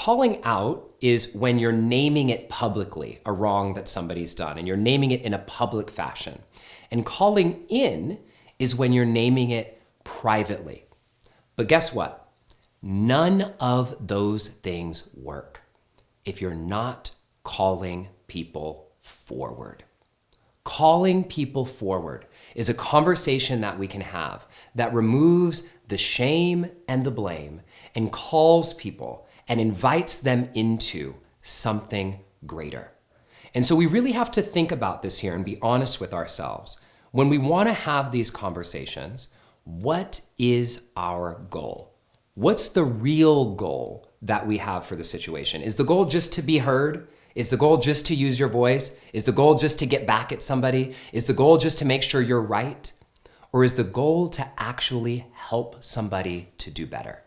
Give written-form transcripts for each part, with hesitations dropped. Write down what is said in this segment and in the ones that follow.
calling out is when you're naming it publicly, a wrong that somebody's done, and you're naming it in a public fashion. And calling in is when you're naming it privately. But guess what? None of those things work if you're not calling people forward. Calling people forward is a conversation that we can have that removes the shame and the blame and calls people and invites them into something greater. And so we really have to think about this here and be honest with ourselves. When we want to have these conversations, what is our goal? What's the real goal that we have for the situation? Is the goal just to be heard? Is the goal just to use your voice? Is the goal just to get back at somebody? Is the goal just to make sure you're right? Or is the goal to actually help somebody to do better?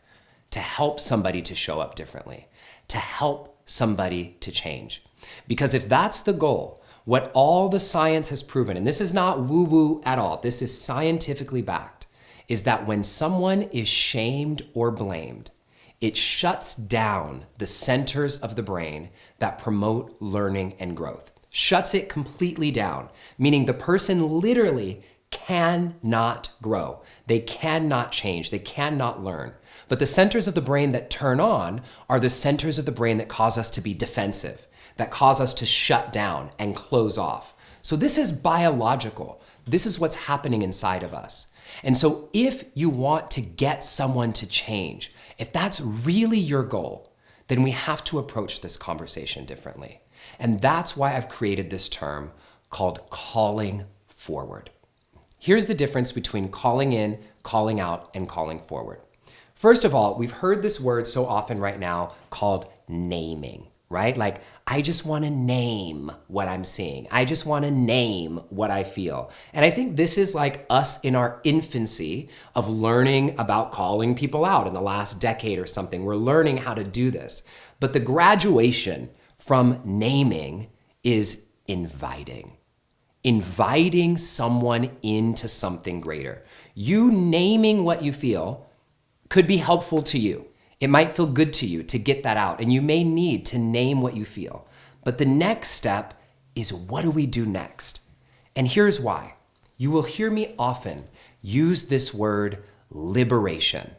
To help somebody to show up differently? To help somebody to change? Because if that's the goal, what all the science has proven, and this is not woo-woo at all, this is scientifically backed, is that when someone is shamed or blamed, it shuts down the centers of the brain that promote learning and growth. Shuts it completely down, meaning the person literally cannot grow. They cannot change. They cannot learn. But the centers of the brain that turn on are the centers of the brain that cause us to be defensive, that cause us to shut down and close off. So this is biological. This is what's happening inside of us. And so if you want to get someone to change, if that's really your goal, then we have to approach this conversation differently. And that's why I've created this term called calling forward. Here's the difference between calling in, calling out, and calling forward. First of all, we've heard this word so often right now called naming, right? Like, I just want to name what I'm seeing. I just want to name what I feel. And I think this is like us in our infancy of learning about calling people out in the last decade or something. We're learning how to do this. But the graduation from naming is inviting. Inviting someone into something greater. You naming what you feel could be helpful to you. It might feel good to you to get that out, and you may need to name what you feel. But the next step is, what do we do next? And here's why. You will hear me often use this word liberation.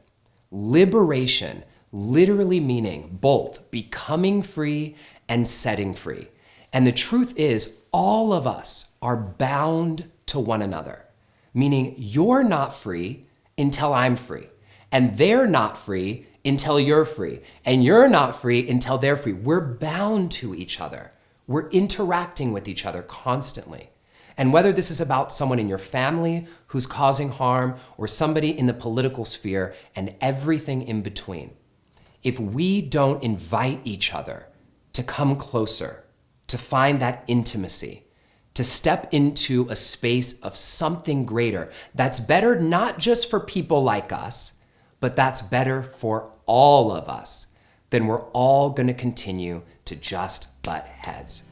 Liberation literally meaning both becoming free and setting free. And the truth is, all of us are bound to one another, meaning you're not free until I'm free, and they're not free until you're free, and you're not free until they're free. We're bound to each other. We're interacting with each other constantly. And whether this is about someone in your family who's causing harm or somebody in the political sphere and everything in between, if we don't invite each other to come closer, to find that intimacy, to step into a space of something greater that's better not just for people like us, but that's better for all of us, then we're all going to continue to just butt heads.